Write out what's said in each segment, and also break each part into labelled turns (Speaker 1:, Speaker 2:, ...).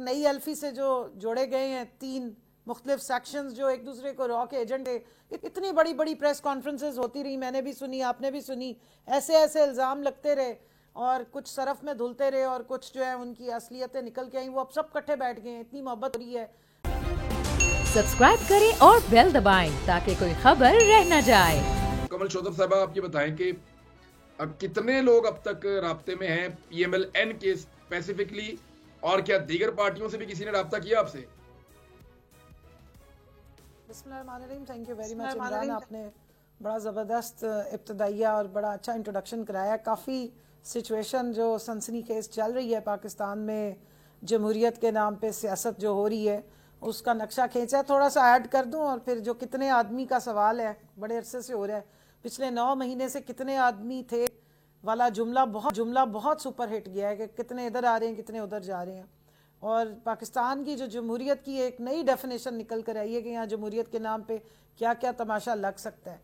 Speaker 1: नई एल्फी से जो जोड़े गए हैं 3 मुख्तलिफ सेक्शंस जो एक दूसरे को रॉ के एजेंट है। इतनी बड़ी बड़ी प्रेस कॉन्फ्रेंसेस होती रही, मैंने भी सुनी, आपने भी सुनी, ऐसे ऐसे इल्ज़ाम लगते रहे और कुछ सरफ में धुलते रहे और कुछ जो है उनकी असलियतें निकल के आई। वो अब सब इकट्ठे बैठ गए हैं, इतनी मोहब्बत हो रही है।
Speaker 2: सब्सक्राइब करें और बेल दबाएं ताकि कोई खबर रह न जाए।
Speaker 3: कमल चौधरी साहब, आप ये बताएं कि कितने लोग अब तक राब्ते में हैं PMLN के स्पेसिफिकली, और क्या दीगर पार्टियों से भी किसी ने राब्ता किया आपसे?
Speaker 1: बिस्मिल्लाहिर्रहमानिर्रहीम। Thank you very much Imran, आपने बड़ा ज़बरदस्त इब्तदाइया और बड़ा अच्छा इंट्रोडक्शन कराया। काफ़ी सिचुएशन जो सनसनी खेज चल रही है पाकिस्तान में, जमहूरियत के नाम पे सियासत जो हो रही है उसका नक्शा खींचा। थोड़ा सा ऐड कर दूं और फिर जो कितने आदमी का सवाल है, बड़े अरसे से हो रहा है, पिछले 9 महीने से कितने आदमी थे वाला जुमला बहुत सुपर हिट गया है कि कितने इधर आ रहे हैं कितने उधर जा रहे हैं। और पाकिस्तान की जो जमहूरियत की एक नई डेफिनेशन निकल कर आई है कि यहाँ जमहूरियत के नाम पे क्या क्या तमाशा लग सकता है।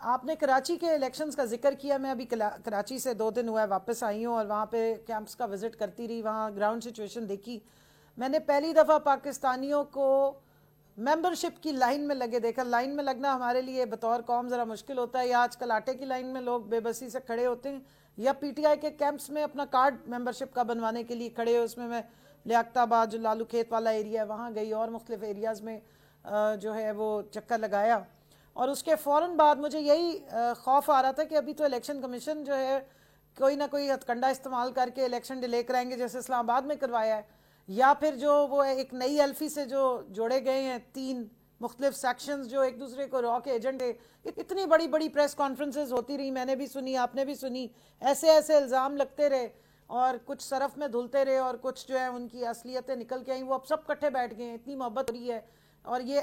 Speaker 1: आपने कराची के इलेक्शंस का जिक्र किया। मैं अभी कराची से 2 दिन हुआ है वापस आई हूँ और वहाँ पे कैंप्स का विजिट करती रही, वहाँ ग्राउंड सिचुएशन देखी। मैंने पहली दफ़ा पाकिस्तानियों को मेंबरशिप की लाइन में लगे देखा। लाइन में लगना हमारे लिए बतौर कौम ज़रा मुश्किल होता है, या आजकल आटे की लाइन में लोग बेबसी से खड़े होते हैं, या PTI के कैंप्स में अपना कार्ड मेंबरशिप का बनवाने के लिए खड़े हो। उसमें मैं लियाकताबाद जो लालू खेत वाला एरिया है वहाँ गई और मुख्तलिफ एरियाज़ में जो है वो चक्कर लगाया। और उसके फ़ौरन बाद मुझे यही खौफ आ रहा था कि अभी तो इलेक्शन कमीशन जो है कोई ना कोई हथकंडा इस्तेमाल करके इलेक्शन डिले कराएंगे, जैसे इस्लामाबाद में करवाया है, या फिर जो वो एक नई एल्फी से जो जोड़े गए हैं 3 मुख्तलिफ सेक्शंस जो एक दूसरे को रॉ के एजेंट है। इतनी बड़ी बड़ी प्रेस कॉन्फ्रेंसेस होती रही, मैंने भी सुनी, आपने भी सुनी, ऐसे ऐसे इल्ज़ाम लगते रहे और कुछ सरफ में धुलते रहे और कुछ जो है उनकी असलियतें निकल के आई। वो अब सब इकट्ठे बैठ गए हैं, इतनी मोहब्बत हो रही है। और ये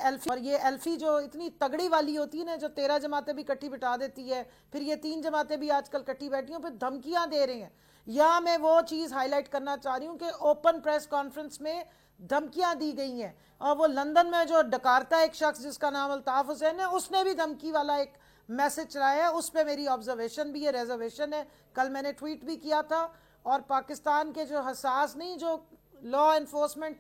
Speaker 1: एल्फी जो इतनी तगड़ी वाली होती है ना, जो 13 जमातें भी इकट्ठी बिठा देती है, फिर ये 3 जमातें भी आजकल इकट्ठी बैठी हैं, फिर धमकियां दे रहे हैं। या मैं वो चीज़ हाईलाइट करना चाह रही हूँ कि ओपन प्रेस कॉन्फ्रेंस में धमकियां दी गई हैं। और वो लंदन में जो डकारता एक शख्स जिसका नाम अल्ताफ हुसैन है, उसने भी धमकी वाला एक मैसेज चलाया है। उस पर मेरी ऑब्जर्वेशन भी है, रिजर्वेशन है, कल मैंने ट्वीट भी किया था। और पाकिस्तान के जो हसास नहीं, जो लॉ एनफोर्समेंट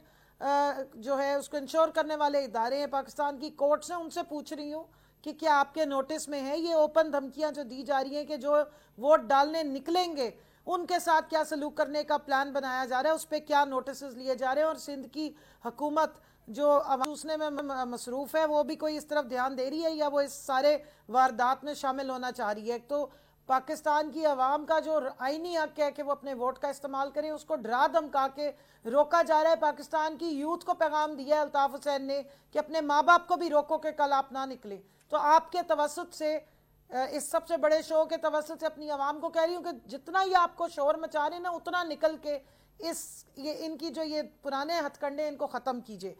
Speaker 1: जो है उसको इंश्योर करने वाले इदारे हैं पाकिस्तान की, कोर्ट से उनसे पूछ रही हूँ कि क्या आपके नोटिस में है ये ओपन धमकियां जो दी जा रही हैं कि जो वोट डालने निकलेंगे उनके साथ क्या सलूक करने का प्लान बनाया जा रहा है, उस पर क्या नोटिस लिए जा रहे हैं। और सिंध की हुकूमत जो चूसने में मसरूफ़ है वो भी कोई इस तरफ ध्यान दे रही है या वो इस सारे वारदात में शामिल होना चाह रही है। तो पाकिस्तान की आवाम का जो आईनी हक है कि वो अपने वोट का इस्तेमाल करें, उसको डरा धमका के रोका जा रहा है। पाकिस्तान की यूथ को पैगाम दिया है अल्ताफ हुसैन ने कि अपने माँ बाप को भी रोको कि कल आप ना निकले। तो आपके तवस्सुत से, इस सबसे बड़े शो के तवस्सुत से अपनी आवाम को कह रही हूँ कि जितना ये आपको शोर मचा रहे हैं ना, उतना निकल के इनकी जो ये पुराने हथकंडे इनको ख़त्म कीजिए।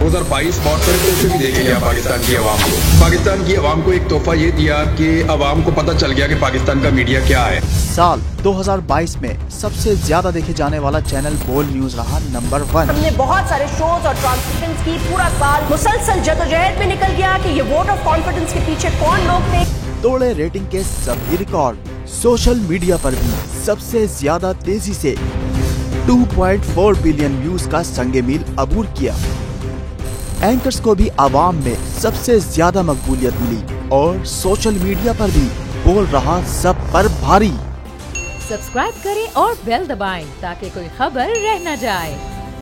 Speaker 3: 2022 बहुत सारे तोहफे भी देके गया पाकिस्तान की आवाम को। पाकिस्तान की आवाम को एक तोहफा ये दिया कि आवाम को पता चल गया कि पाकिस्तान का मीडिया क्या है।
Speaker 4: साल 2022 में सबसे ज्यादा देखे जाने वाला चैनल बोल न्यूज रहा नंबर 1।
Speaker 5: हमने बहुत सारे शोज और ट्रांसमिशंस की, पूरा साल मुसलसल जदोजहद में निकल गया कि ये वोट ऑफ कॉन्फिडेंस के पीछे कौन लोग थे।
Speaker 4: तोड़े रेटिंग के सभी रिकॉर्ड। सोशल मीडिया पर भी सबसे ज्यादा तेजी से 2.4 बिलियन व्यूज का संगे मील अबूर किया। एंकर्स को भी आवाम में सबसे ज्यादा मकबूलियत मिली और सोशल मीडिया पर भी बोल रहा सब पर भारी।
Speaker 2: सब्सक्राइब करें और बेल दबाएं ताकि कोई खबर रह न जाए।